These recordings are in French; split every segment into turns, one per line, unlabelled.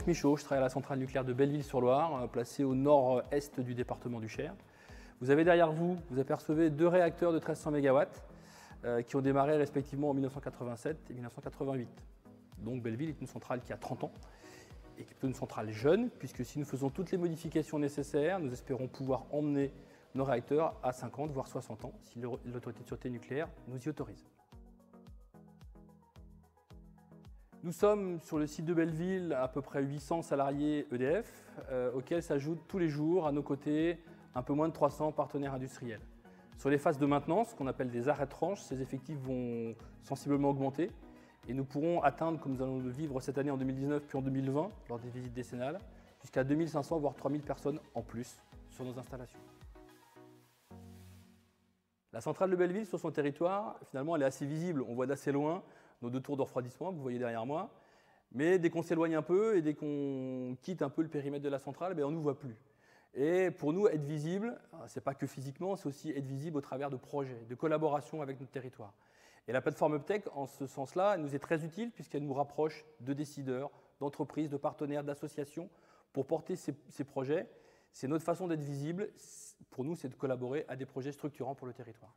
Franck Michaud, je travaille à la centrale nucléaire de Belleville-sur-Loire, placée au nord-est du département du Cher. Vous avez derrière vous, vous apercevez deux réacteurs de 1300 MW qui ont démarré respectivement en 1987 et 1988. Donc Belleville est une centrale qui a 30 ans et qui est plutôt une centrale jeune, puisque si nous faisons toutes les modifications nécessaires, nous espérons pouvoir emmener nos réacteurs à 50 voire 60 ans, si l'autorité de sûreté nucléaire nous y autorise. Nous sommes sur le site de Belleville à peu près 800 salariés EDF, auxquels s'ajoutent tous les jours à nos côtés un peu moins de 300 partenaires industriels. Sur les phases de maintenance, qu'on appelle des arrêts de tranche, ces effectifs vont sensiblement augmenter et nous pourrons atteindre, comme nous allons le vivre cette année en 2019 puis en 2020, lors des visites décennales, jusqu'à 2500 voire 3000 personnes en plus sur nos installations. La centrale de Belleville, sur son territoire, finalement, elle est assez visible. On voit d'assez loin nos deux tours de refroidissement que vous voyez derrière moi. Mais dès qu'on s'éloigne un peu et dès qu'on quitte un peu le périmètre de la centrale, on ne nous voit plus. Et pour nous, être visible, ce n'est pas que physiquement, c'est aussi être visible au travers de projets, de collaboration avec notre territoire. Et la plateforme Uptech, en ce sens-là, nous est très utile puisqu'elle nous rapproche de décideurs, d'entreprises, de partenaires, d'associations pour porter ces projets. C'est notre façon d'être visible. Pour nous, c'est de collaborer à des projets structurants pour le territoire.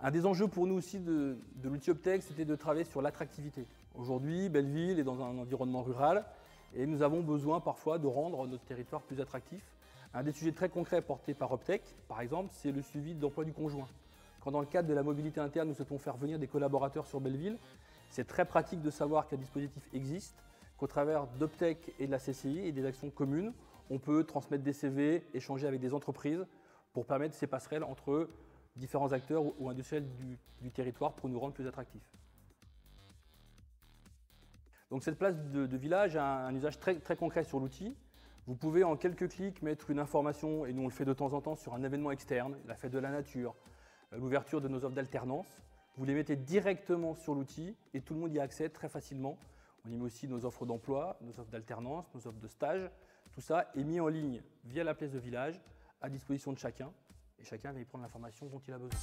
Un des enjeux pour nous aussi de l'outil Uptech, c'était de travailler sur l'attractivité. Aujourd'hui, Belleville est dans un environnement rural et nous avons besoin parfois de rendre notre territoire plus attractif. Un des sujets très concrets portés par Uptech, par exemple, c'est le suivi d'emploi du conjoint. Quand dans le cadre de la mobilité interne, nous souhaitons faire venir des collaborateurs sur Belleville, c'est très pratique de savoir qu'un dispositif existe, qu'au travers d'Uptech et de la CCI et des actions communes, on peut transmettre des CV, échanger avec des entreprises pour permettre ces passerelles entre différents acteurs ou industriels du territoire pour nous rendre plus attractifs. Donc cette place de village a un usage très, très concret sur l'outil. Vous pouvez en quelques clics mettre une information, et nous on le fait de temps en temps sur un événement externe, la fête de la nature, l'ouverture de nos offres d'alternance. Vous les mettez directement sur l'outil et tout le monde y accède très facilement. On y met aussi nos offres d'emploi, nos offres d'alternance, nos offres de stage. Tout ça est mis en ligne via la place de village à disposition de chacun et chacun va y prendre l'information dont il a besoin.